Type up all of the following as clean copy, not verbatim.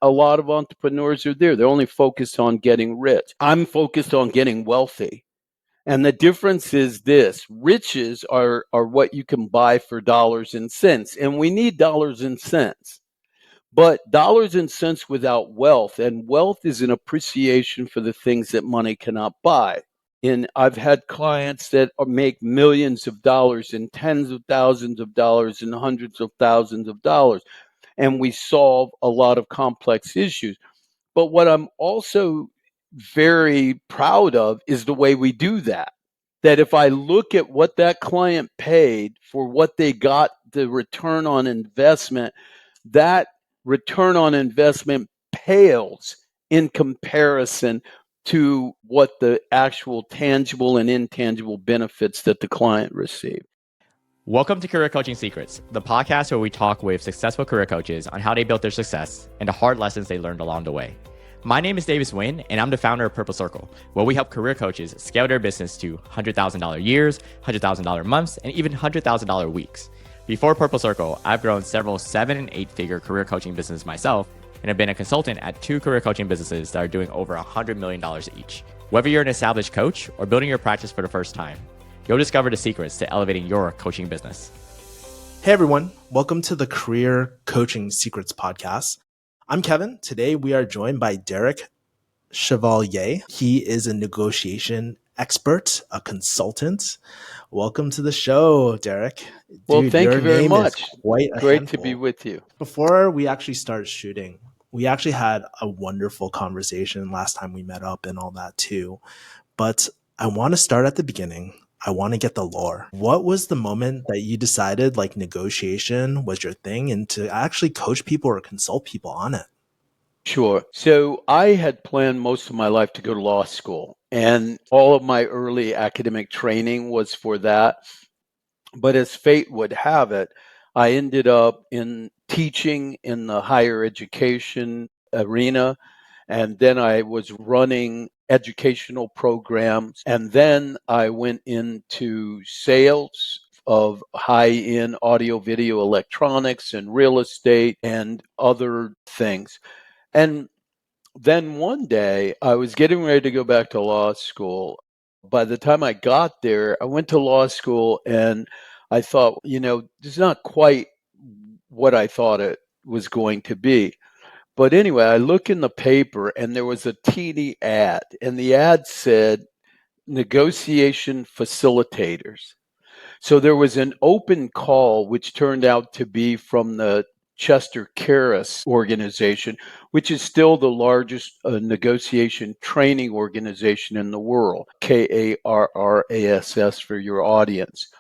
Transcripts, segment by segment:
a lot of entrepreneurs are there. They're only focused on getting rich. I'm focused on getting wealthy. And the difference is this: riches are what you can buy for dollars and cents. And we need dollars and cents. But dollars and cents without wealth, and wealth is an appreciation for the things that money cannot buy. And I've had clients that make millions of dollars and tens of thousands of dollars and hundreds of thousands of dollars. And we solve a lot of complex issues. But what I'm also very proud of is the way we do that. That if I look at what that client paid for what they got, the return on investment, that return on investment pales in comparison to what the actual tangible and intangible benefits that the client received. Welcome to Career Coaching Secrets, the podcast where we talk with successful career coaches on how they built their success and the hard lessons they learned along the way. My name is Davis Nguyen, and I'm the founder of Purple Circle, where we help career coaches scale their business to $100,000 years, $100,000 months, and even $100,000 weeks. Before Purple Circle, I've grown several 7- and 8-figure career coaching businesses myself, and have been a consultant at 2 career coaching businesses that are doing over $100 million each. Whether you're an established coach or building your practice for the first time, you'll discover the secrets to elevating your coaching business. Hey everyone, welcome to the Career Coaching Secrets podcast. I'm Kevin. Today we are joined by Derrick Chevalier. He is a negotiation expert, a consultant. Welcome to the show, Derrick. Well, thank you very much. Quite great to be with you. Before we actually started shooting, we actually had a wonderful conversation last time we met up and all that too. But I want to start at the beginning. I want to get the lore. What was the moment that you decided like negotiation was your thing and to actually coach people or consult people on it? Sure. So I had planned most of my life to go to law school, and all of my early academic training was for that. But as fate would have it, I ended up in teaching in the higher education arena, and then I was running educational programs, and then I went into sales of high-end audio video electronics and real estate and other things. And then one day I was getting ready to go back to law school. By the time I got there, I went to law school and I thought, this is not quite what I thought it was going to be. But anyway, I look in the paper and there was a teeny ad, and the ad said negotiation facilitators. So there was an open call, which turned out to be from the Chester Karras organization, which is still the largest negotiation training organization in the world, Karrass for your audience.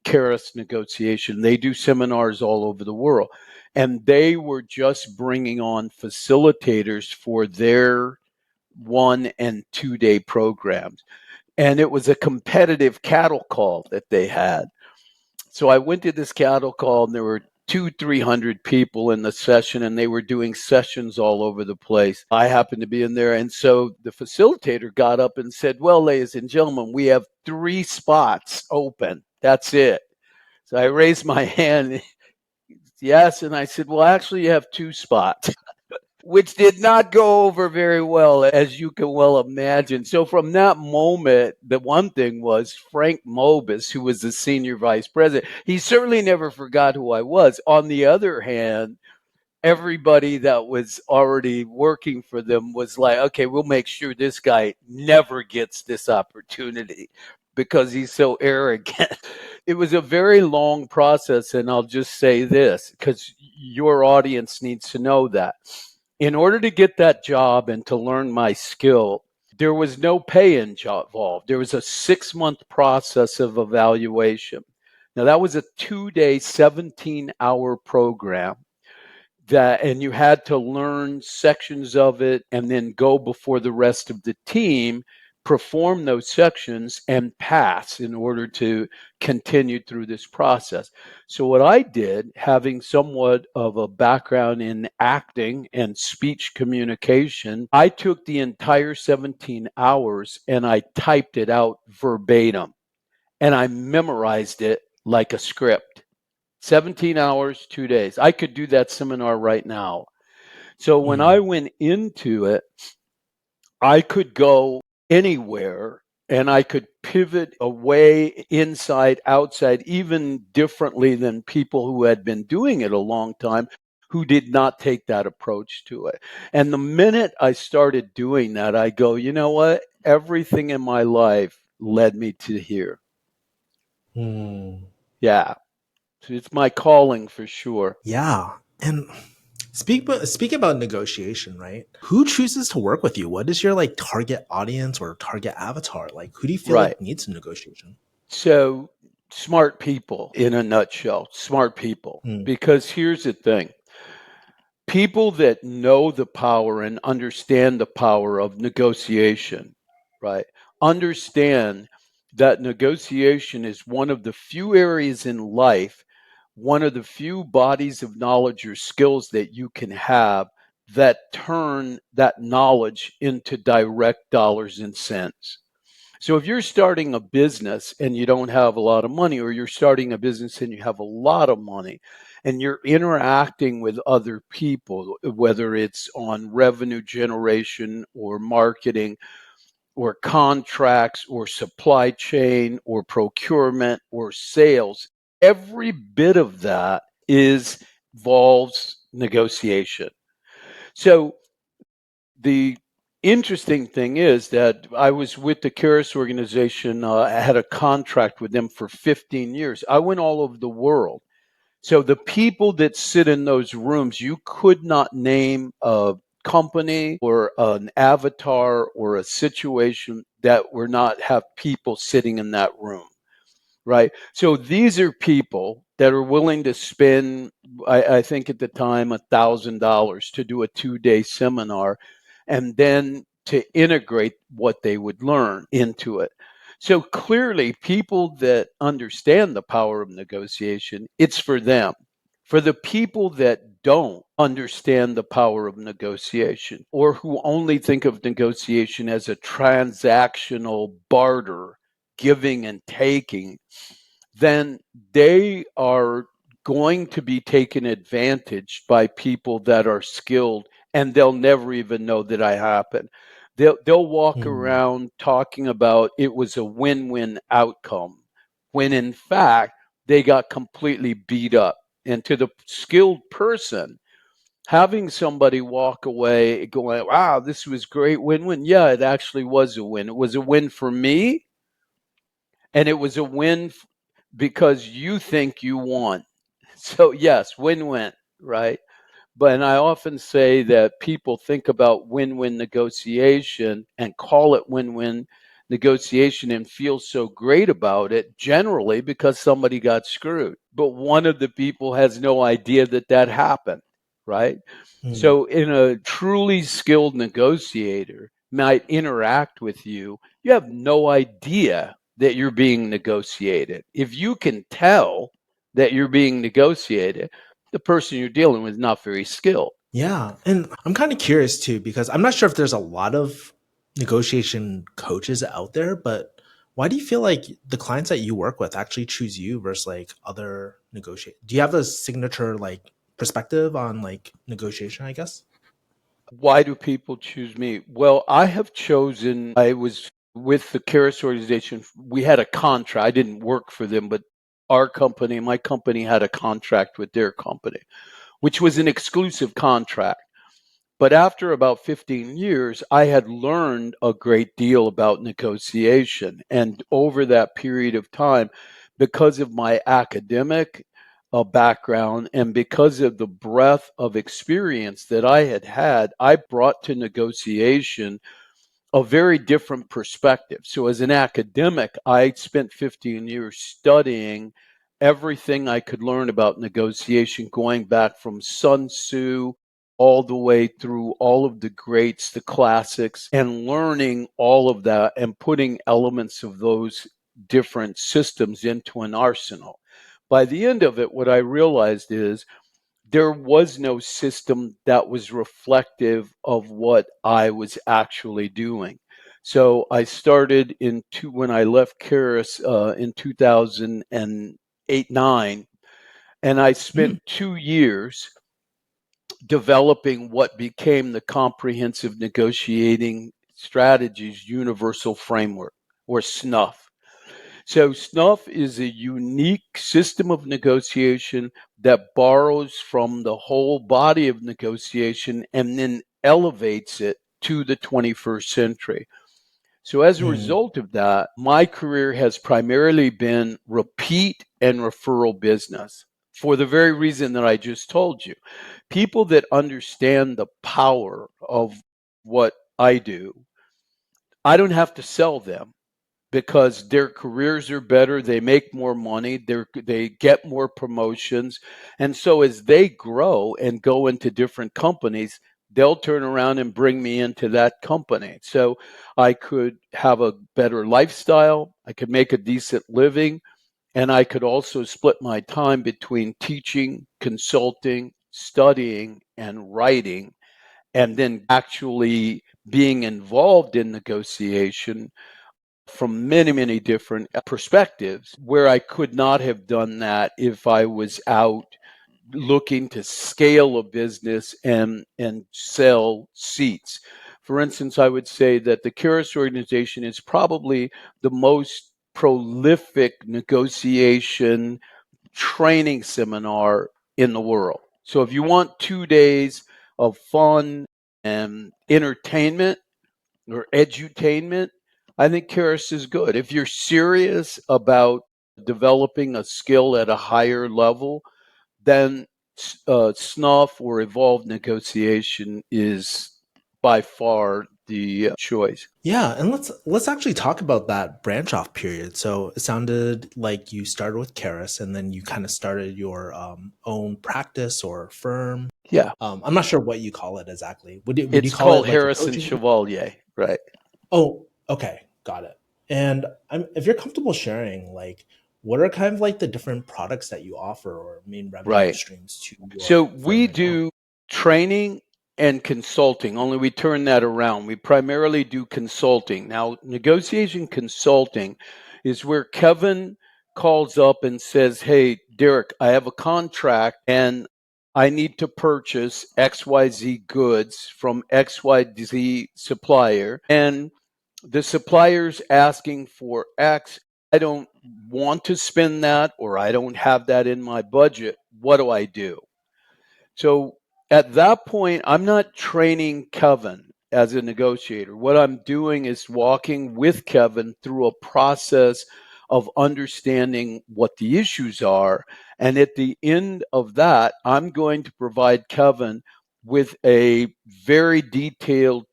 Karras Negotiation. They do seminars all over the world. And they were just bringing on facilitators for their 1 and 2 day programs. And it was a competitive cattle call that they had. So I went to this cattle call, and there were 200-300 people in the session, and they were doing sessions all over the place. I happened to be in there. And so the facilitator got up and said, well, ladies and gentlemen, we have 3 spots open. That's it. So I raised my hand. Yes. And I said, well, actually, you have 2 spots, which did not go over very well, as you can well imagine. So from that moment, the one thing was Frank Mobus, who was the senior vice president, he certainly never forgot who I was. On the other hand, everybody that was already working for them was like, okay, we'll make sure this guy never gets this opportunity because he's so arrogant. It was a very long process, and I'll just say this because your audience needs to know that. In order to get that job and to learn my skill, there was no pay involved. There was a 6-month process of evaluation. Now, that was a 2-day, 17-hour program. And you had to learn sections of it and then go before the rest of the team, perform those sections, and pass in order to continue through this process. So what I did, having somewhat of a background in acting and speech communication, I took the entire 17 hours and I typed it out verbatim, and I memorized it like a script. 17 hours, 2 days. I could do that seminar right now. So when I went into it, I could go anywhere and I could pivot away, inside, outside, even differently than people who had been doing it a long time who did not take that approach to it. And the minute I started doing that, I go, you know what? Everything in my life led me to here. Hmm. Yeah. So it's my calling for sure. Yeah. And speak about negotiation, right? Who chooses to work with you? What is your like target audience or target avatar? Like who do you feel Right. like needs negotiation? So smart people in a nutshell, smart people. Hmm. Because here's the thing. People that know the power and understand the power of negotiation, right? Understand that negotiation is one of the few areas in life, one of the few bodies of knowledge or skills that you can have that turn that knowledge into direct dollars and cents. So if you're starting a business and you don't have a lot of money, or you're starting a business and you have a lot of money, and you're interacting with other people, whether it's on revenue generation or marketing or contracts or supply chain or procurement or sales, every bit of that is involves negotiation. So the interesting thing is that I was with the Caris organization. I had a contract with them for 15 years. I went all over the world. So the people that sit in those rooms, you could not name a company or an avatar or a situation that were not have people sitting in that room, right? So these are people that are willing to spend, I think at the time, $1,000 to do a 2-day seminar and then to integrate what they would learn into it. So clearly, people that understand the power of negotiation, it's for them. For the people that don't understand the power of negotiation, or who only think of negotiation as a transactional barter, giving and taking, then they are going to be taken advantage by people that are skilled, and they'll never even know that I happened. They'll walk Hmm. around talking about it was a win-win outcome when in fact they got completely beat up. And to the skilled person, having somebody walk away going, wow, this was great, win-win. Yeah, it actually was a win. It was a win for me, and it was a win because you think you won. So yes, win-win, right? But and I often say that people think about win-win negotiation and call it win-win negotiation and feel so great about it generally because somebody got screwed. But one of the people has no idea that that happened, right? Hmm. So in a truly skilled negotiator might interact with you, you have no idea that you're being negotiated. If you can tell that you're being negotiated, the person you're dealing with is not very skilled. Yeah. And I'm kind of curious too, because I'm not sure if there's a lot of negotiation coaches out there, but why do you feel like the clients that you work with actually choose you versus like other negotiate? Do you have a signature like perspective on like negotiation, I guess? Why do people choose me? Well, I have chosen, I was with the Caris organization. We had a contract. I didn't work for them, but our company, my company had a contract with their company, which was an exclusive contract. But after about 15 years, I had learned a great deal about negotiation. And over that period of time, because of my academic background and because of the breadth of experience that I had had, I brought to negotiation a very different perspective. So, as an academic, I spent 15 years studying everything I could learn about negotiation, going back from Sun Tzu all the way through all of the greats, the classics, and learning all of that and putting elements of those different systems into an arsenal. By the end of it, what I realized is there was no system that was reflective of what I was actually doing. So I started when I left Caris in 2008 9, and I Hmm. spent 2 years developing what became the Comprehensive Negotiating Strategies Universal Framework, or SNUF. So SNUF is a unique system of negotiation that borrows from the whole body of negotiation and then elevates it to the 21st century. So as a result of that, my career has primarily been repeat and referral business for the very reason that I just told you. People that understand the power of what I do, I don't have to sell them because their careers are better, they make more money, they get more promotions. And so as they grow and go into different companies, they'll turn around and bring me into that company. So I could have a better lifestyle, I could make a decent living, and I could also split my time between teaching, consulting, studying, and writing, and then actually being involved in negotiation from many, many different perspectives, where I could not have done that if I was out looking to scale a business and sell seats. For instance, I would say that the Keras organization is probably the most prolific negotiation training seminar in the world. So if you want 2 days of fun and entertainment or edutainment, I think Keras is good. If you're serious about developing a skill at a higher level, then SNUF or evolved negotiation is by far the choice. Yeah, and let's actually talk about that branch off period. So it sounded like you started with Keras, and then you kind of started your own practice or firm. Yeah, I'm not sure what you call it exactly. Would you it's call called it like a Harrison coaching? Chevalier, right? Oh, okay, got it. And if you're comfortable sharing, like, what are kind of like the different products that you offer or main revenue Right. streams to So your firm we right now? do training and consulting, only we turn that around. We primarily do consulting. Now, negotiation consulting is where Kevin calls up and says, "Hey, Derrick, I have a contract and I need to purchase XYZ goods from XYZ supplier. And the supplier's asking for X. I don't want to spend that, or I don't have that in my budget. What do I do?" So at that point, I'm not training Kevin as a negotiator. What I'm doing is walking with Kevin through a process of understanding what the issues are. And at the end of that, I'm going to provide Kevin with a very detailed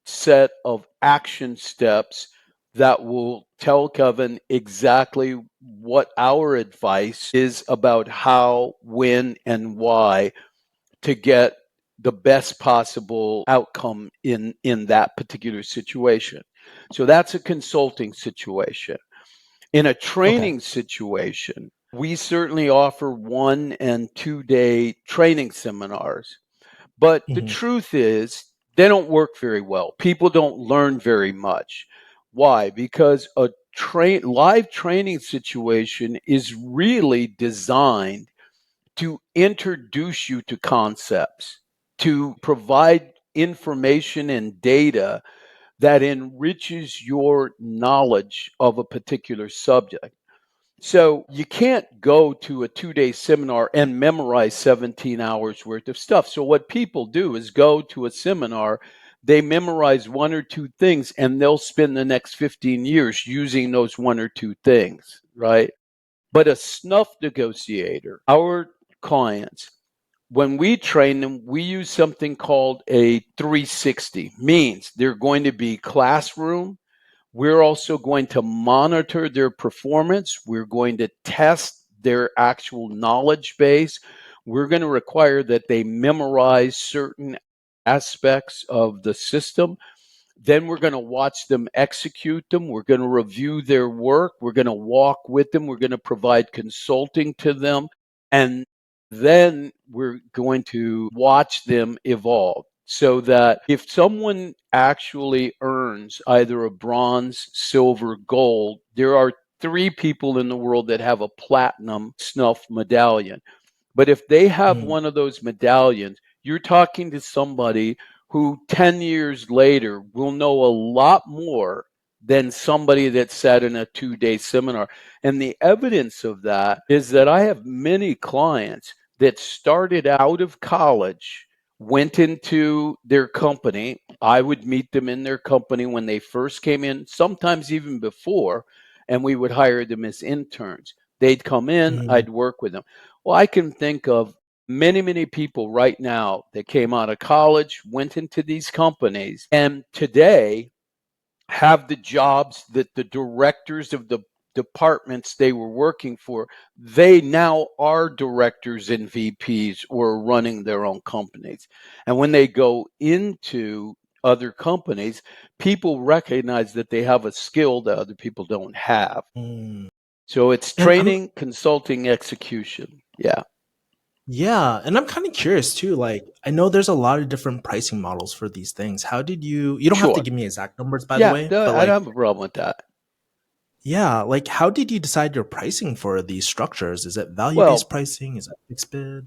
set of action steps that will tell Kevin exactly what our advice is about how, when, and why to get the best possible outcome in that particular situation. So that's a consulting situation. In a Okay. training situation, we certainly offer 1 and 2 day training seminars. But the Hmm. truth is, they don't work very well. People don't learn very much. Why? Because a live training situation is really designed to introduce you to concepts, to provide information and data that enriches your knowledge of a particular subject. So you can't go to a 2 day seminar and memorize 17 hours worth of stuff. So what people do is go to a seminar, they memorize 1 or 2 things, and they'll spend the next 15 years using those 1 or 2 things, right? But a snuff negotiator, our clients, when we train them, we use something called a 360. Means they're going to be classroom. We're also going to monitor their performance. We're going to test their actual knowledge base. We're going to require that they memorize certain aspects of the system. Then we're going to watch them execute them. We're going to review their work. We're going to walk with them. We're going to provide consulting to them. And then we're going to watch them evolve so that if someone actually earns either a bronze, silver, gold, there are 3 people in the world that have a platinum snuff medallion. But if they have one of those medallions, you're talking to somebody who 10 years later will know a lot more than somebody that sat in a 2-day seminar. And the evidence of that is that I have many clients that started out of college, went into their company. I would meet them in their company when they first came in, sometimes even before, and we would hire them as interns. They'd come in, Mm. I'd work with them. Well, I can think of many, many people right now that came out of college, went into these companies, and today have the jobs that the directors of the departments they were working for, they now are directors and VPs or running their own companies. And when they go into other companies, people recognize that they have a skill that other people don't have. Mm. So it's And I'm training, consulting, execution. Yeah. Yeah, and I'm kind of curious too. Like, I know there's a lot of different pricing models for these things. How did you don't have to Sure. give me exact numbers, by the Yeah. way, but I like, don't have a problem with that. yeah, like how did you decide your pricing for these structures? Is it value-based Well, pricing? Is it fixed bid?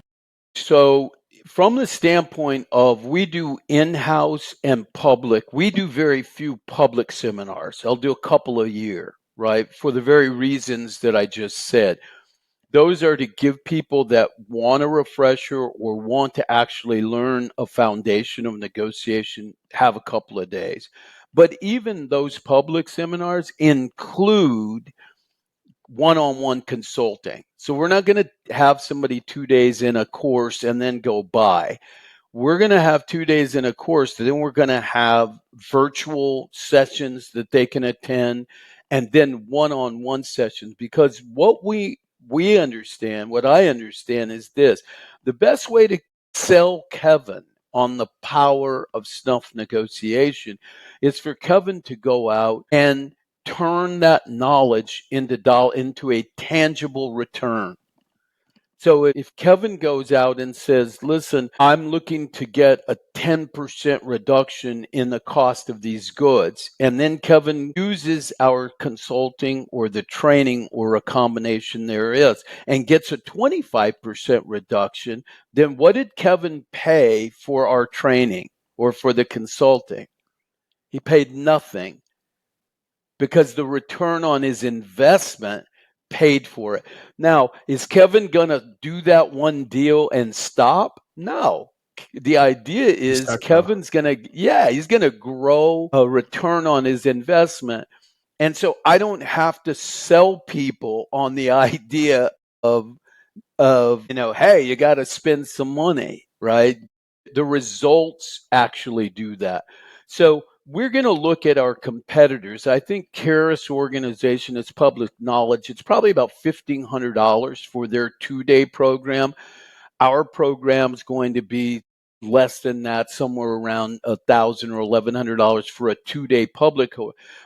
so from the standpoint of we do in-house and public, we do very few public seminars. I'll do a couple a year, right? For the very reasons that I just said. Those are to give people that want a refresher or want to actually learn a foundation of negotiation, have a couple of days. But even those public seminars include one-on-one consulting. So we're not going to have somebody 2 days in a course and then go by. We're going to have 2 days in a course, then we're going to have virtual sessions that they can attend, and then one-on-one sessions. Because we understand, what I understand is this: the best way to sell Kevin on the power of SNUF negotiation is for Kevin to go out and turn that knowledge into a tangible return. So if Kevin goes out and says, listen, I'm looking to get a 10% reduction in the cost of these goods, and then Kevin uses our consulting or the training or a combination there is and gets a 25% reduction, then what did Kevin pay for our training or for the consulting? He paid nothing, because the return on his investment paid for it. Now, is Kevin going to do that one deal and stop? No. The idea You is start to Kevin's going to, yeah, he's going to grow a return on his investment. And so I don't have to sell people on the idea of hey, you got to spend some money, right? The results actually do that. So we're going to look at our competitors. I think Karis organization is public knowledge. It's probably about $1,500 for their 2-day program. Our program is going to be less than that, somewhere around $1,000 or $1,100 for a 2-day public.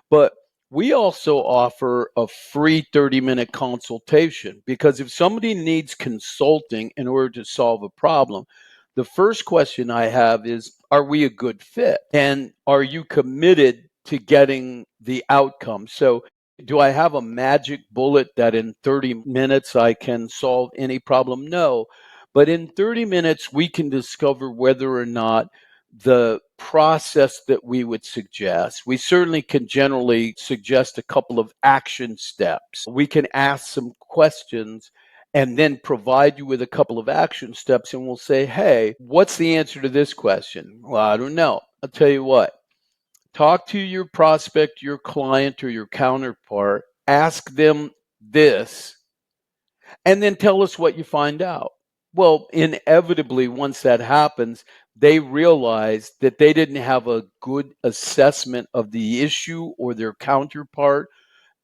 But we also offer a free 30-minute consultation, because if somebody needs consulting in order to solve a problem, the first question I have is, are we a good fit? And are you committed to getting the outcome? So do I have a magic bullet that in 30 minutes I can solve any problem? No. But in 30 minutes, we can discover whether or not the process that we would suggest. We certainly can generally suggest a couple of action steps. We can ask some questions and then provide you with a couple of action steps, and we'll say, hey, what's the answer to this question? Well, I don't know. I'll tell you what. Talk to your prospect, your client, or your counterpart. Ask them this, and then tell us what you find out. Well, inevitably, once that happens, they realize that they didn't have a good assessment of the issue or their counterpart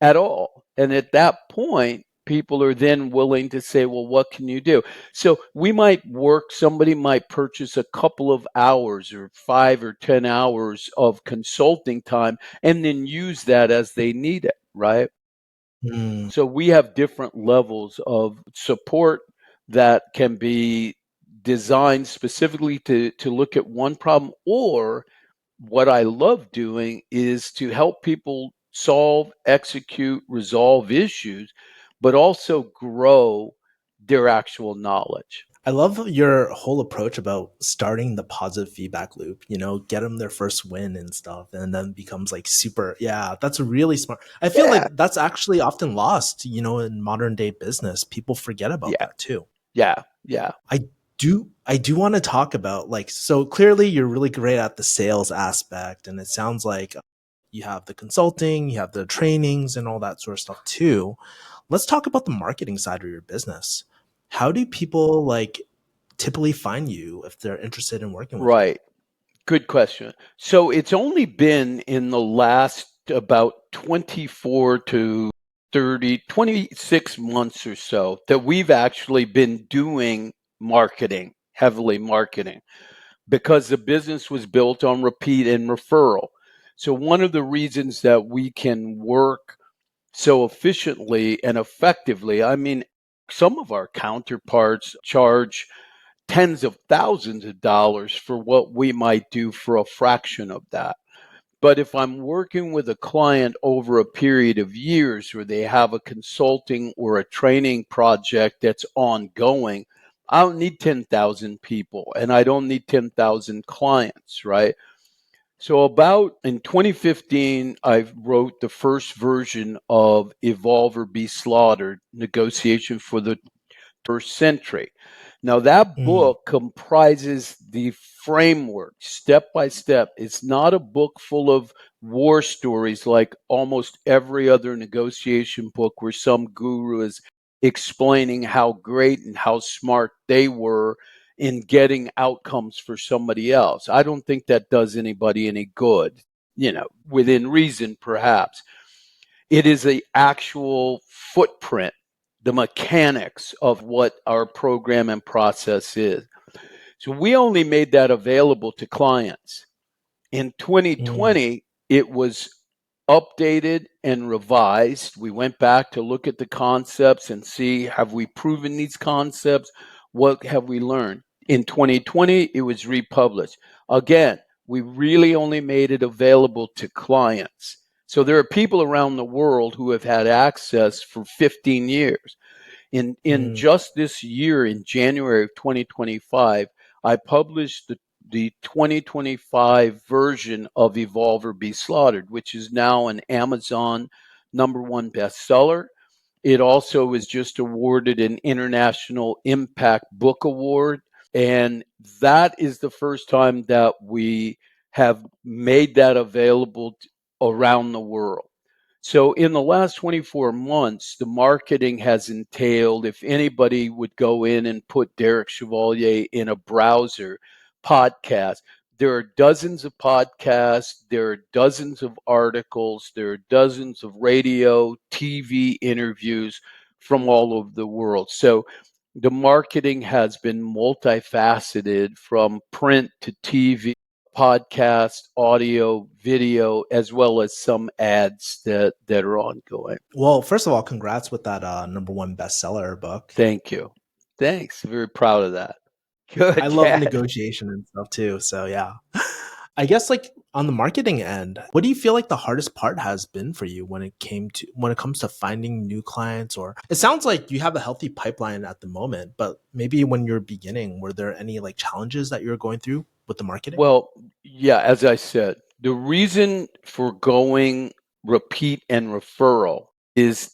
at all. And at that point, people are then willing to say, well, what can you do? So we might somebody might purchase a couple of hours or 5 or 10 hours of consulting time and then use that as they need it, right? Mm. So we have different levels of support that can be designed specifically to look at one problem. Or what I love doing is to help people solve, execute, resolve issues, but also grow their actual knowledge. I love your whole approach about starting the positive feedback loop, get them their first win and stuff, and then becomes like super. Yeah, that's really smart. I feel Yeah. like that's actually often lost, in modern day business. People forget about Yeah. that too. Yeah. Yeah. I do want to talk about like, so clearly you're really great at the sales aspect, and it sounds like you have the consulting, you have the trainings and all that sort of stuff too. Let's talk about the marketing side of your business. How do people like typically find you if they're interested in working with you? Right. Good question. So it's only been in the last about 24 to 30, 26 months or so that we've actually been doing marketing, heavily marketing, because the business was built on repeat and referral. So one of the reasons that we can work so efficiently and effectively, I mean, some of our counterparts charge tens of thousands of dollars for what we might do for a fraction of that. But if I'm working with a client over a period of years where they have a consulting or a training project that's ongoing, I don't need 10,000 people and I don't need 10,000 clients, right? So about in 2015, I wrote the first version of Evolve or Be Slaughtered, Negotiation for the First Century. Now, that Mm, book comprises the framework step by step. It's not a book full of war stories like almost every other negotiation book where some guru is explaining how great and how smart they were in getting outcomes for somebody else. I don't think that does anybody any good, within reason, perhaps. It is the actual footprint, the mechanics of what our program and process is. So we only made that available to clients. In mm. 2020, it was updated and revised. We went back to look at the concepts and see, have we proven these concepts? What have we learned? In 2020, it was republished. Again, we really only made it available to clients. So there are people around the world who have had access for 15 years. In Mm. just this year, in January of 2025, I published the 2025 version of Evolve or Be Slaughtered, which is now an Amazon #1 bestseller. It also was just awarded an International Impact Book Award. And that is the first time that we have made that available around the world. So in the last 24 months, the marketing has entailed, if anybody would go in and put Derrick Chevalier in a browser podcast, there are dozens of podcasts, there are dozens of articles, there are dozens of radio, TV interviews from all over the world. So the marketing has been multifaceted from print to TV, podcast, audio, video, as well as some ads that are ongoing. Well, first of all, congrats with that #1 bestseller book. Thank you. Thanks. Very proud of that. I Good. love Yeah. negotiation and stuff too. So yeah. I guess like on the marketing end, what do you feel like the hardest part has been for you when it comes to finding new clients? Or it sounds like you have a healthy pipeline at the moment, but maybe when you're beginning, were there any like challenges that you're going through with the marketing? Well, yeah, as I said, the reason for going repeat and referral is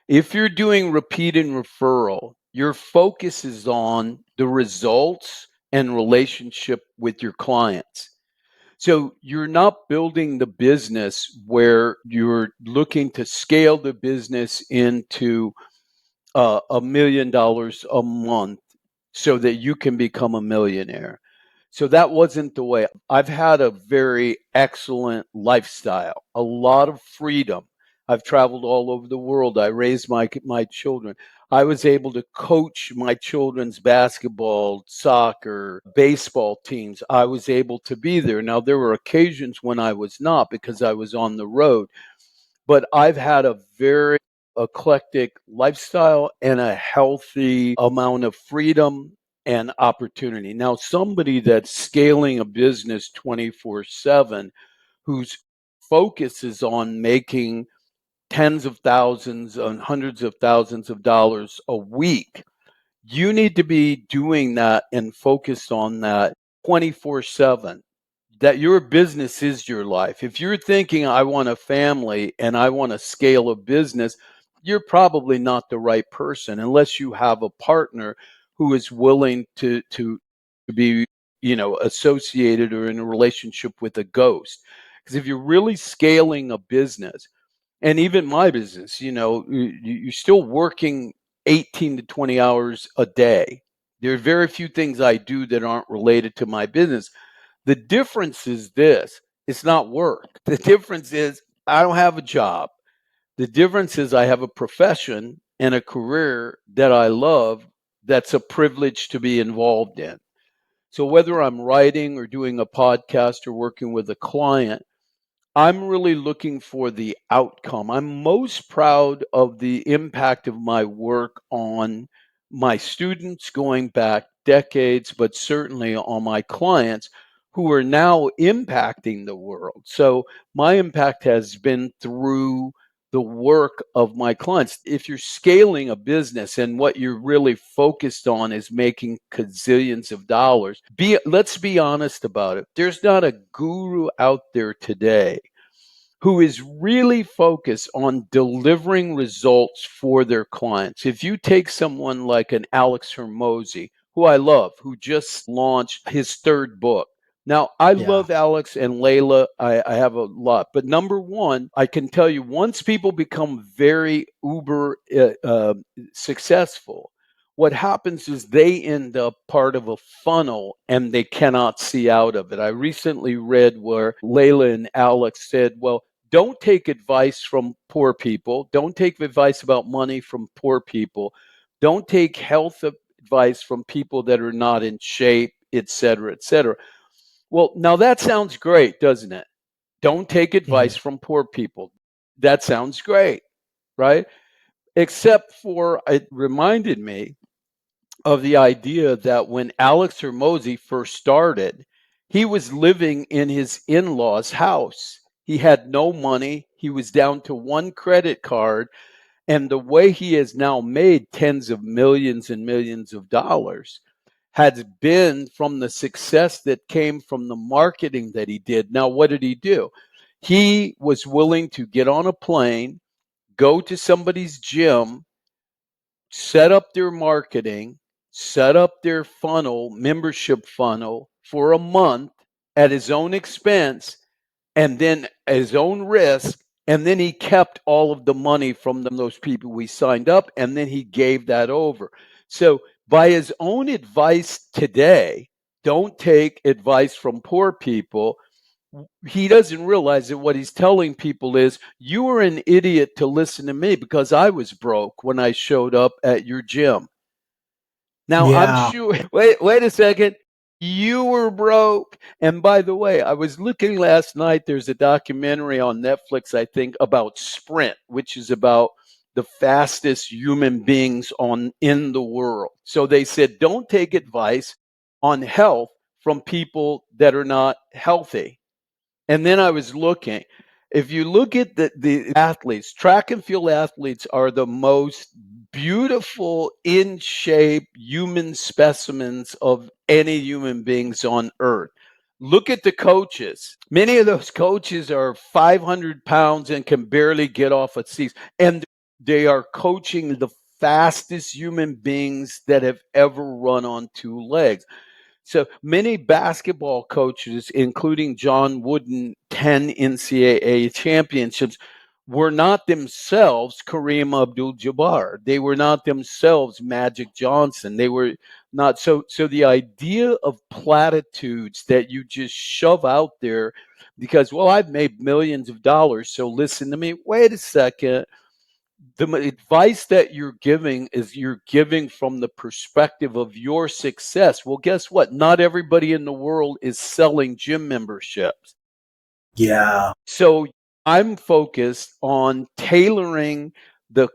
if you're doing repeat and referral, your focus is on the results and relationship with your clients. So you're not building the business where you're looking to scale the business into $1 million a month so that you can become a millionaire. So that wasn't the way. I've had a very excellent lifestyle, a lot of freedom. I've traveled all over the world. I raised my children. I was able to coach my children's basketball, soccer, baseball teams. I was able to be there. Now there were occasions when I was not because I was on the road, but I've had a very eclectic lifestyle and a healthy amount of freedom and opportunity. Now, somebody that's scaling a business 24/7, whose focus is on making tens of thousands and hundreds of thousands of dollars a week, You need to be doing that and focused on that 24/7. That your business is your life. If you're thinking, I want a family and I want to scale a business, you're probably not the right person unless you have a partner who is willing to be, associated or in a relationship with a ghost. Because if you're really scaling a business, and even my business, you're still working 18 to 20 hours a day. There are very few things I do that aren't related to my business. The difference is this: it's not work. The difference is I don't have a job. The difference is I have a profession and a career that I love, that's a privilege to be involved in. So whether I'm writing or doing a podcast or working with a client, I'm really looking for the outcome. I'm most proud of the impact of my work on my students going back decades, but certainly on my clients who are now impacting the world. So my impact has been through the work of my clients. If you're scaling a business and what you're really focused on is making gazillions of dollars, let's be honest about it. There's not a guru out there today who is really focused on delivering results for their clients. If you take someone like an Alex Hermosi, who I love, who just launched his third book. Now, I Yeah. love Alex and Layla. I have a lot. But number one, I can tell you, once people become very uber successful, what happens is they end up part of a funnel and they cannot see out of it. I recently read where Layla and Alex said, well, don't take advice from poor people. Don't take advice about money from poor people. Don't take health advice from people that are not in shape, et cetera, et cetera. Well, now that sounds great, doesn't it? Don't take advice Mhm. from poor people. That sounds great, right? Except for it reminded me of the idea that when Alex Hermosi first started, he was living in his in law's house. He had no money. He was down to one credit card. And the way he has now made tens of millions and millions of dollars has been from the success that came from the marketing that he did. Now, what did he do? He was willing to get on a plane, go to somebody's gym, set up their marketing, set up their funnel, membership funnel for a month at his own expense and then at his own risk. And then he kept all of the money from those people we signed up, and then he gave that over. So, by his own advice today, don't take advice from poor people. He doesn't realize that what he's telling people is, you were an idiot to listen to me because I was broke when I showed up at your gym. Now, I'm Yeah. sure, wait a second. You were broke. And by the way, I was looking last night. There's a documentary on Netflix, I think, about Sprint, which is about the fastest human beings in the world. So they said, don't take advice on health from people that are not healthy. And then I was looking. If you look at the athletes, track and field athletes are the most beautiful, in shape human specimens of any human beings on earth. Look at the coaches. Many of those coaches are 500 pounds and can barely get off a seat. And they are coaching the fastest human beings that have ever run on two legs. So many basketball coaches, including John Wooden, 10 NCAA championships, were not themselves Kareem Abdul-Jabbar. They were not themselves Magic Johnson. They were not. So the idea of platitudes that you just shove out there because, well, I've made millions of dollars, so listen to me. Wait a second. The advice that you're giving is you're giving from the perspective of your success. Well, guess what? Not everybody in the world is selling gym memberships. Yeah. So I'm focused on tailoring the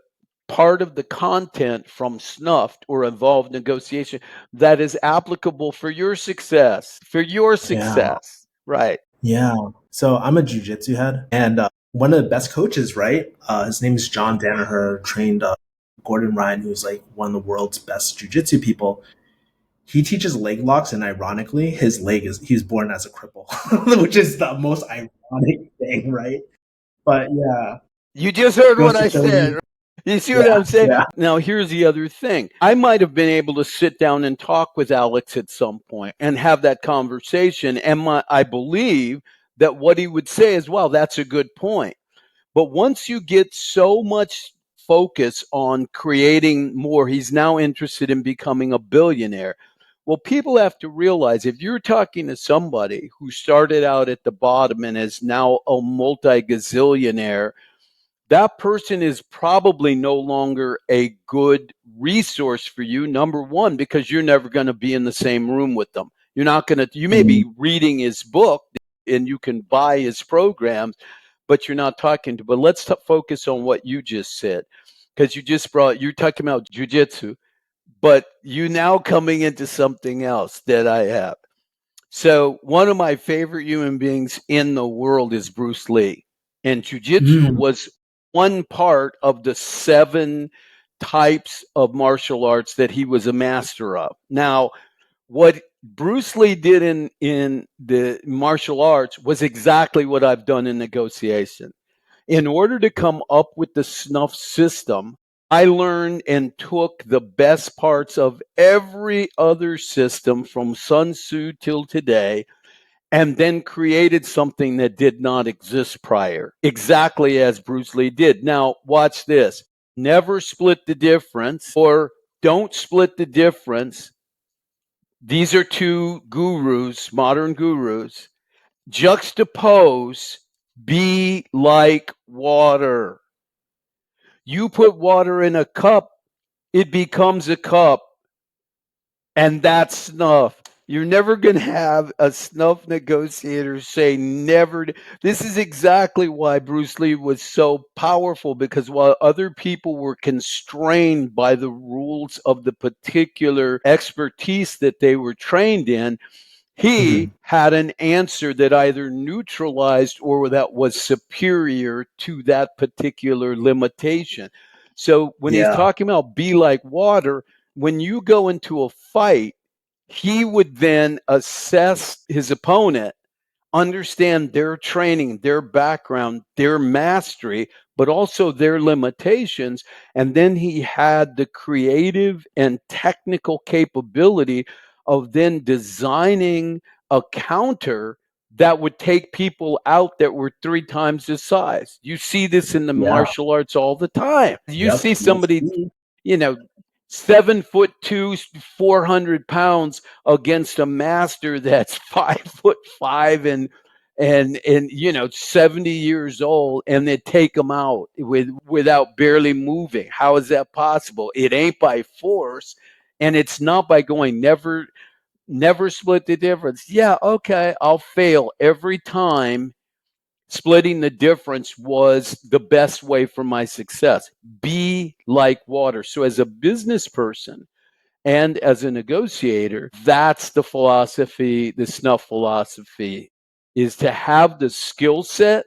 part of the content from SNUF or involved negotiation that is applicable for your success, Yeah. Right. Yeah. So I'm a jujitsu head, and one of the best coaches, right? His name is John Danaher, trained Gordon Ryan, who's like one of the world's best jujitsu people, he teaches leg locks, and ironically, he's born as a cripple, which is the most ironic thing, right? But yeah, You just heard goes what to I show said. you. You see what Yeah, I'm saying? yeah. Now, here's the other thing. I might have been able to sit down and talk with Alex at some point and have that conversation. And I believe that what he would say is, well, that's a good point. But once you get so much focus on creating more, he's now interested in becoming a billionaire. Well, people have to realize if you're talking to somebody who started out at the bottom and is now a multi gazillionaire, that person is probably no longer a good resource for you. Number one, because you're never going to be in the same room with them. You're not going to, you may be reading his book and you can buy his programs, but you're not talking to. But let's focus on what you just said, because you're talking about jujitsu, but you now coming into something else that I have. So one of my favorite human beings in the world is Bruce Lee. And jujitsu Mm, was one part of the 7 types of martial arts that he was a master of. Now, what Bruce Lee did in the martial arts was exactly what I've done in negotiation. In order to come up with the SNUF system, I learned and took the best parts of every other system from Sun Tzu till today and then created something that did not exist prior, exactly as Bruce Lee did. Now, watch this. Never split the difference or don't split the difference. These are 2 gurus, modern gurus. Juxtapose, be like water. You put water in a cup, it becomes a cup, and that's snuff. You're never going to have a snuff negotiator say never. This is exactly why Bruce Lee was so powerful, because while other people were constrained by the rules of the particular expertise that they were trained in, he mhm. had an answer that either neutralized or that was superior to that particular limitation. So when he's Yeah, talking about be like water, when you go into a fight, he would then assess his opponent, understand their training, their background, their mastery, but also their limitations. And then he had the creative and technical capability of then designing a counter that would take people out that were 3 times the size. You see this in the yeah, martial arts all the time. You yep. see somebody, UFC. you know, 7'2", 400 pounds against a master that's 5'5" and 70 years old, and they take them out without barely moving. How is that possible? It ain't by force, and it's not by going never split the difference. Yeah, okay, I'll fail every time. Splitting the difference was the best way for my success. Be like water. So as a business person and as a negotiator, that's the philosophy, the snuff philosophy, is to have the skill set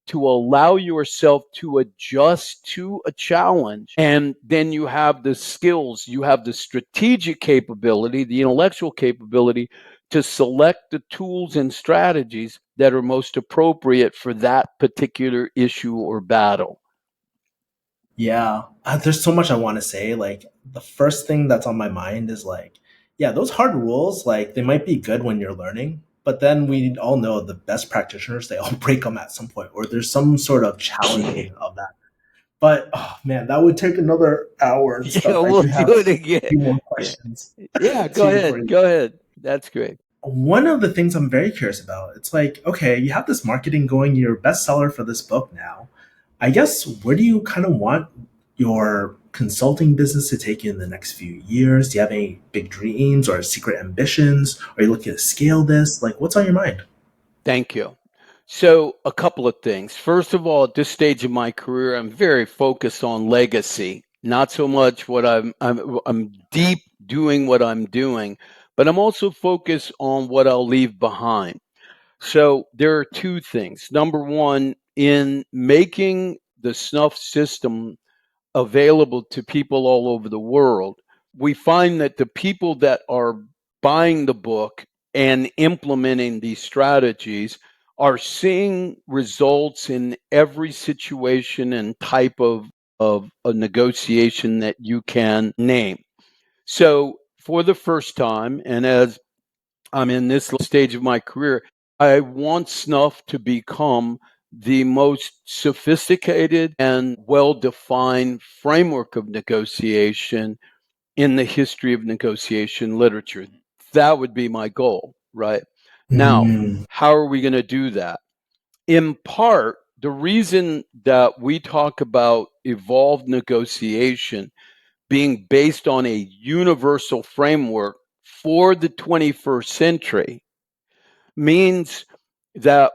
to allow yourself to adjust to a challenge. And then you have the skills, you have the strategic capability, the intellectual capability to select the tools and strategies that are most appropriate for that particular issue or battle. Yeah, there's so much I want to say. Like the first thing that's on my mind is like, yeah, those hard rules, like they might be good when you're learning, but then we all know the best practitioners, they all break them at some point, or there's some sort of challenging of that. But oh man, that would take another hour and Yeah, stuff. I we'll do do have it a again. few more Yeah. questions Yeah, go too for ahead. you. Go ahead. That's great. One of the things I'm very curious about, it's like, okay, you have this marketing going, you're a bestseller for this book now. I guess where do you kind of want your consulting business to take you in the next few years? Do you have any big dreams or secret ambitions? Are you looking to scale this? Like, what's on your mind? Thank you. So, a couple of things. First of all, at this stage of my career, I'm very focused on legacy, not so much what I'm deep doing what I'm doing, but I'm also focused on what I'll leave behind. So, there are 2 things. Number one, in making the snuff system available to people all over the world, we find that the people that are buying the book and implementing these strategies are seeing results in every situation and type of a negotiation that you can name. So, for the first time, and as I'm in this stage of my career, I want SNUF to become the most sophisticated and well defined framework of negotiation in the history of negotiation literature. That would be my goal, right? Now, how are we going to do that? In part, the reason that we talk about evolved negotiation being based on a universal framework for the 21st century means that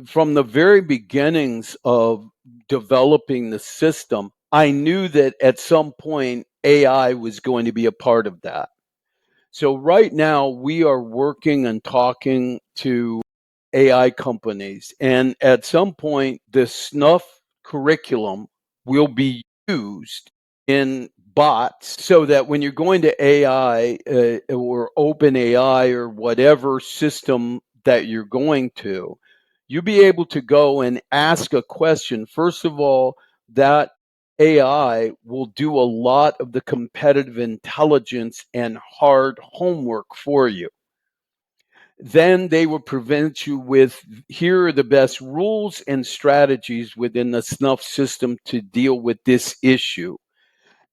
from the very beginnings of developing the system, I knew that at some point AI was going to be a part of that. So right now we are working and talking to AI companies, and at some point the SNUF curriculum will be used in bots so that when you're going to AI or open AI or whatever system that you're going to, you'll be able to go and ask a question. First of all, that AI will do a lot of the competitive intelligence and hard homework for you. Then they will present you with, here are the best rules and strategies within the SNUF system to deal with this issue.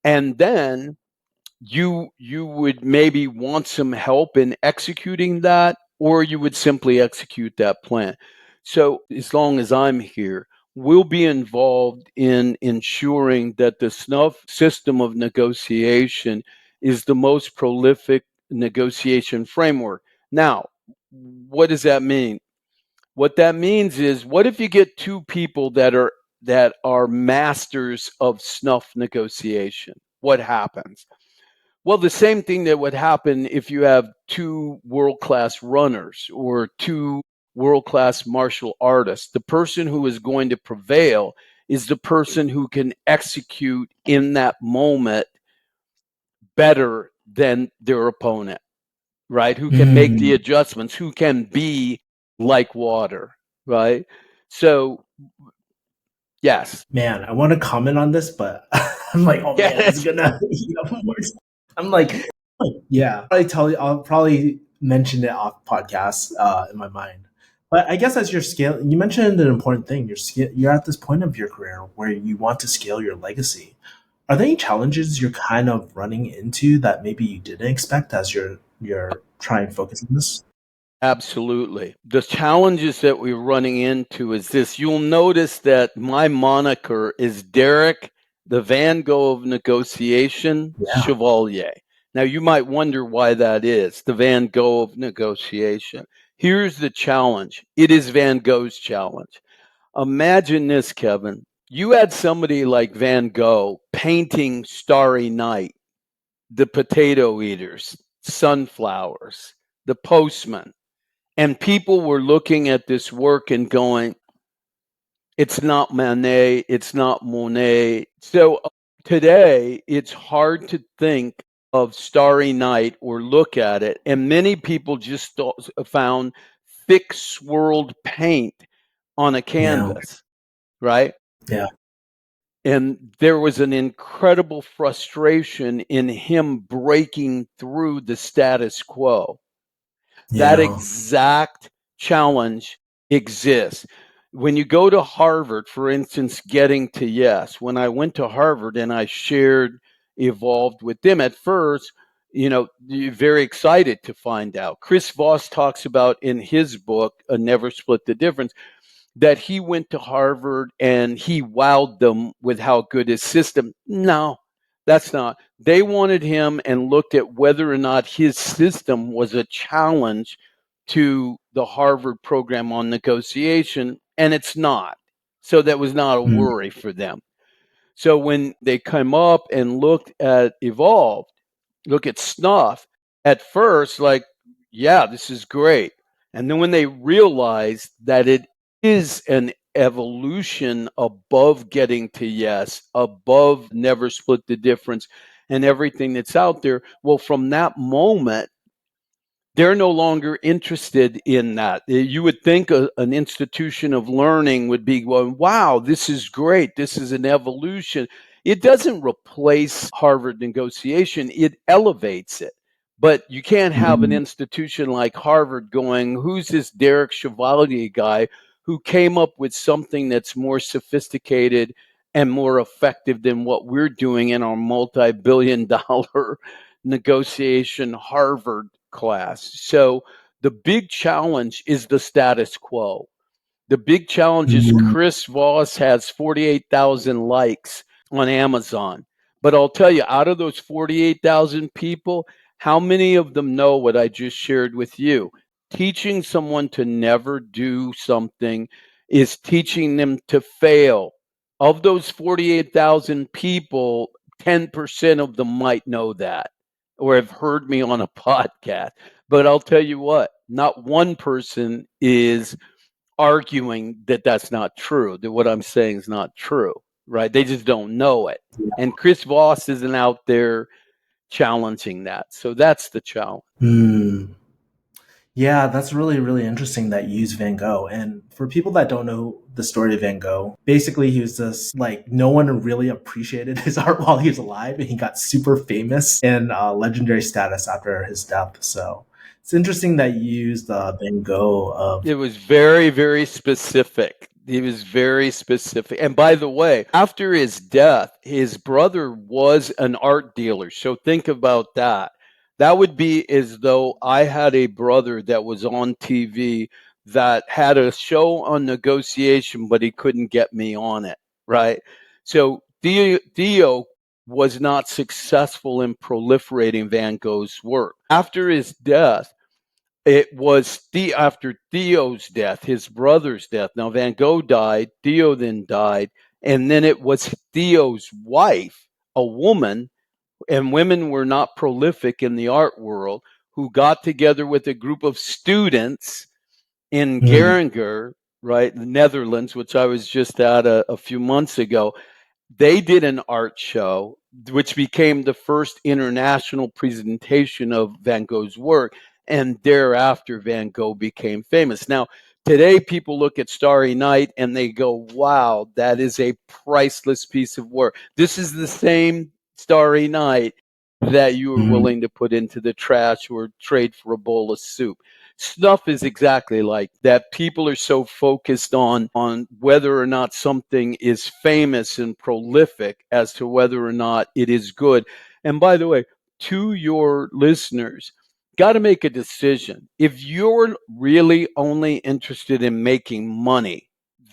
And then you would maybe want some help in executing that, or you would simply execute that plan. So as long as I'm here, we'll be involved in ensuring that the SNUF system of negotiation is the most prolific negotiation framework. Now, what does that mean? What that means is, what if you get two people that are masters of SNUF negotiation? What happens? Well, the same thing that would happen if you have two world-class runners or two world-class martial artists. The person who is going to prevail is the person who can execute in that moment better than their opponent, right? Who can make the adjustments, who can be like water, right? So, yes. Man, I want to comment on this, but I'm like, oh man, it's Yes. gonna eat up more. I'm like, yeah. I'll probably mention it off podcast in my mind. But I guess as you're scaling, you mentioned an important thing. You're at this point of your career where you want to scale your legacy. Are there any challenges you're kind of running into that maybe you didn't expect as you're trying to focus on this? Absolutely. The challenges that we're running into is this. You'll notice that my moniker is Derrick, the Van Gogh of Negotiation, Yeah. Chevalier. Now, you might wonder why that is, the Van Gogh of Negotiation. Here's the challenge. It is Van Gogh's challenge. Imagine this, Kevin. You had somebody like Van Gogh painting Starry Night, the potato eaters, sunflowers, the postman. And people were looking at this work and going, it's not Manet, it's not Monet. So today, it's hard to think of Starry Night or look at it. And many people just found thick swirled paint on a Yeah. canvas, right? Yeah. And there was an incredible frustration in him breaking through the status quo. That Yeah. exact challenge exists. When you go to Harvard, for instance, getting to yes, when I went to Harvard and I shared Evolved with them at first, you're very excited to find out. Chris Voss talks about in his book, Never Split the Difference, that he went to Harvard and he wowed them with how good his system. No, that's not. They wanted him and looked at whether or not his system was a challenge to the Harvard program on negotiation, and it's not. So that was not a worry for them. So when they came up and looked at Evolved, look at SNUF, at first, like, yeah, this is great. And then when they realized that it is an evolution above getting to yes, above never split the difference and everything that's out there. Well, from that moment, they're no longer interested in that. You would think an institution of learning would be going, wow, this is great. This is an evolution. It doesn't replace Harvard negotiation, it elevates it. But you can't have an institution like Harvard going, who's this Derrick Chevalier guy who came up with something that's more sophisticated and more effective than what we're doing in our multi-billion-dollar negotiation Harvard class. So the big challenge is the status quo. The big challenge is Chris Voss has 48,000 likes on Amazon. But I'll tell you, out of those 48,000 people, how many of them know what I just shared with you? Teaching someone to never do something is teaching them to fail. Of those 48,000 people, 10% of them might know that or have heard me on a podcast. But I'll tell you what, not one person is arguing that that's not true, that what I'm saying is not true, right? They just don't know it. And Chris Voss isn't out there challenging that. So that's the challenge. Yeah, that's really, really interesting that you use Van Gogh. And for people that don't know the story of Van Gogh, basically he was this, like, no one really appreciated his art while he was alive, and he got super famous and legendary status after his death. So it's interesting that you used Van Gogh. It was very, very specific. He was very specific. And by the way, after his death, his brother was an art dealer. So think about that. That would be as though I had a brother that was on TV that had a show on negotiation, but he couldn't get me on it, right? So Theo was not successful in proliferating Van Gogh's work. After his death, it was after Theo's death, his brother's death. Now, Van Gogh died, Theo then died, and then it was Theo's wife, a woman, and women were not prolific in the art world, who got together with a group of students in Geringen, right, the Netherlands, which I was just at a few months ago. They did an art show, which became the first international presentation of Van Gogh's work. And thereafter, Van Gogh became famous. Now, today, people look at Starry Night and they go, wow, that is a priceless piece of work. This is the same Starry Night that you were willing to put into the trash or trade for a bowl of soup. SNUF is exactly like that. People are so focused on whether or not something is famous and prolific as to whether or not it is good. And by the way, to your listeners, got to make a decision. If you're really only interested in making money,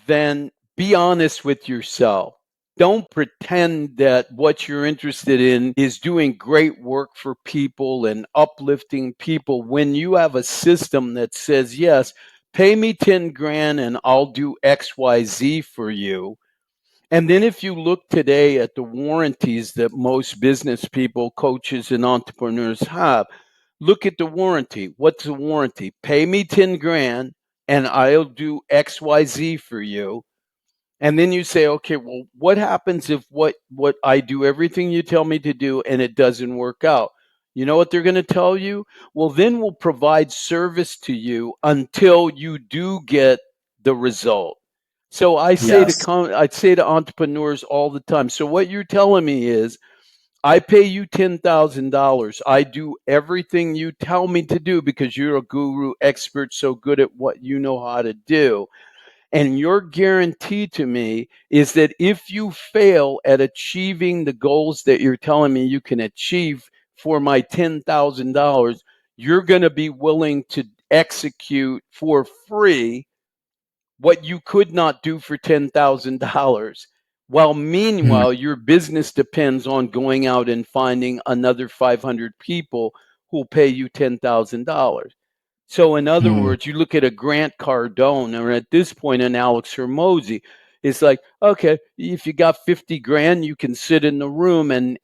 then be honest with yourself. Don't pretend that what you're interested in is doing great work for people and uplifting people when you have a system that says, yes, pay me 10 grand and I'll do XYZ for you. And then if you look today at the warranties that most business people, coaches, and entrepreneurs have, look at the warranty. What's the warranty? Pay me 10 grand and I'll do XYZ for you. And then you say, okay, well, what happens if what I do everything you tell me to do and it doesn't work out? You know what they're going to tell you? Well, then we'll provide service to you until you do get the result. So I say to entrepreneurs all the time. So what you're telling me is, I pay you $10,000. I do everything you tell me to do because you're a guru expert, so good at what you know how to do. And your guarantee to me is that if you fail at achieving the goals that you're telling me you can achieve for my $10,000, you're going to be willing to execute for free what you could not do for $10,000. While meanwhile, your business depends on going out and finding another 500 people who'll pay you $10,000. So, in other words, you look at a Grant Cardone, or at this point, an Alex Hermosi. It's like, okay, if you got 50 grand, you can sit in the room and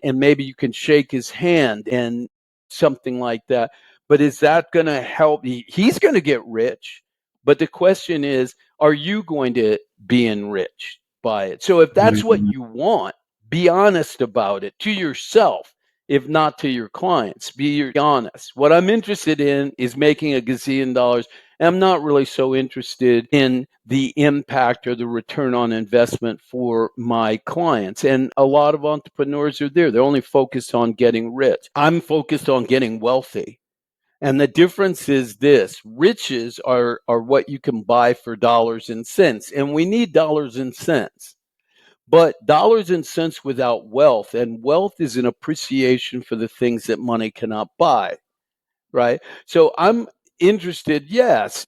maybe you can shake his hand and something like that. But is that going to help? He's going to get rich, But the question is, are you going to be enriched by it? So if that's what you want, be honest about it to yourself, if not to your clients. Be honest. What I'm interested in is making a gazillion dollars. And I'm not really so interested in the impact or the return on investment for my clients. And a lot of entrepreneurs are there. They're only focused on getting rich. I'm focused on getting wealthy. And the difference is this: riches are what you can buy for dollars and cents. And we need dollars and cents. But dollars and cents without wealth, and wealth is an appreciation for the things that money cannot buy, right? So I'm interested, yes,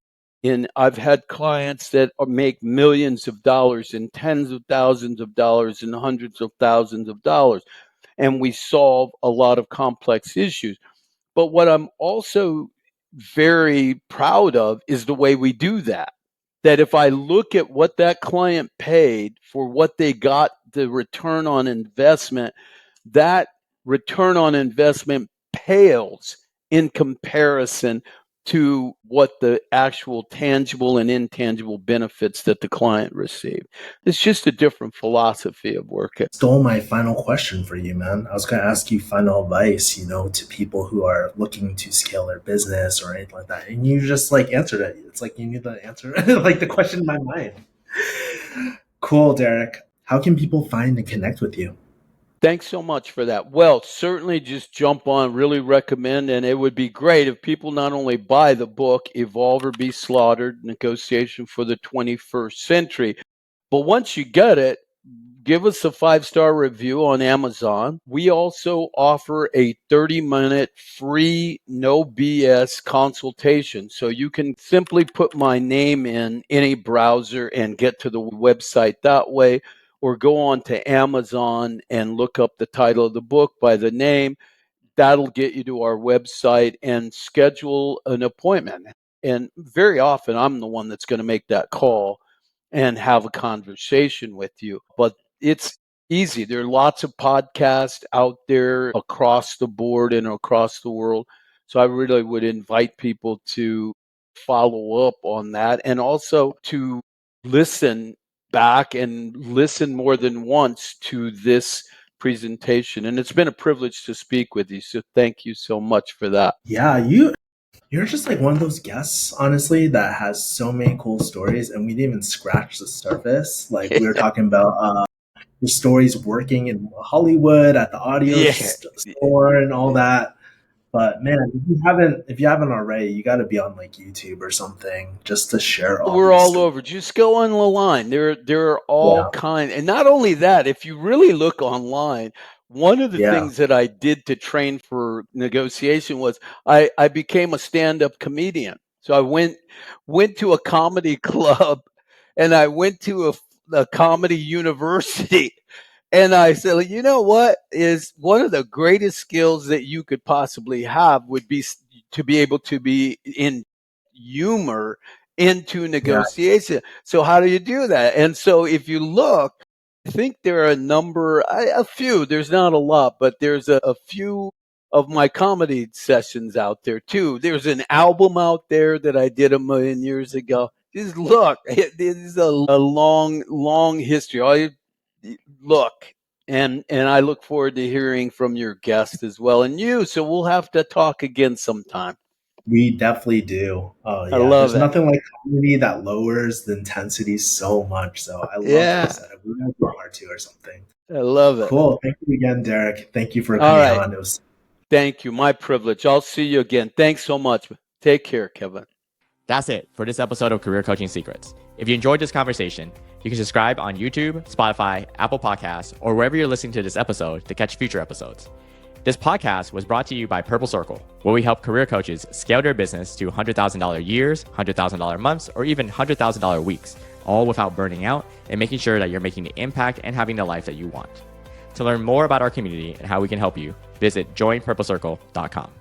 I've had clients that make millions of dollars and tens of thousands of dollars and hundreds of thousands of dollars, and we solve a lot of complex issues. But what I'm also very proud of is the way we do that. That if I look at what that client paid for what they got, the return on investment, that return on investment pales in comparison to what the actual tangible and intangible benefits that the client received. It's just a different philosophy of working. Stole my final question for you, man. I was going to ask you final advice, to people who are looking to scale their business or anything like that. And you just answered it. It's like you knew the answer, like the question in my mind. Cool, Derrick. How can people find and connect with you? Thanks so much for that. Well, certainly just jump on, really recommend, and it would be great if people not only buy the book, Evolve or Be Slaughtered, Negotiation for the 21st Century, but once you get it, give us a 5-star review on Amazon. We also offer a 30-minute free, no BS consultation. So you can simply put my name in any browser and get to the website that way, or go on to Amazon and look up the title of the book by the name. That'll get you to our website and schedule an appointment. And very often I'm the one that's going to make that call and have a conversation with you. But it's easy. There are lots of podcasts out there across the board and across the world. So I really would invite people to follow up on that, and also to listen back and listen more than once to this presentation. And it's been a privilege to speak with you. So thank you so much for that. Yeah, you're just like one of those guests, honestly, that has so many cool stories, and we didn't even scratch the surface. Like we were talking about your stories working in Hollywood at the audio store and all that. But man, if you haven't already, you got to be on YouTube or something just to share all. We're all over. Just go on the line. There are all kinds, and not only that. If you really look online, one of the things that I did to train for negotiation was I became a stand-up comedian. So I went to a comedy club, and I went to a comedy university. And I said, you know what is one of the greatest skills that you could possibly have would be to be able to be in humor into negotiation. Yeah. So how do you do that? And so if you look, I think there are a few, there's not a lot, but there's a few of my comedy sessions out there too. There's an album out there that I did 1 million years ago. Just look, this is a long, long history. All you look, and I look forward to hearing from your guest as well, and you. So we'll have to talk again sometime. We definitely do. Oh yeah, there's nothing like comedy that lowers the intensity so much. So I love that setup. We're gonna do a part 2 or something. I love it. Cool. Thank you again, Derrick. Thank you for coming on. It was. Thank you. My privilege. I'll see you again. Thanks so much. Take care, Kevin. That's it for this episode of Career Coaching Secrets. If you enjoyed this conversation, you can subscribe on YouTube, Spotify, Apple Podcasts, or wherever you're listening to this episode to catch future episodes. This podcast was brought to you by Purple Circle, where we help career coaches scale their business to $100,000 years, $100,000 months, or even $100,000 weeks, all without burning out and making sure that you're making the impact and having the life that you want. To learn more about our community and how we can help you, visit joinpurplecircle.com.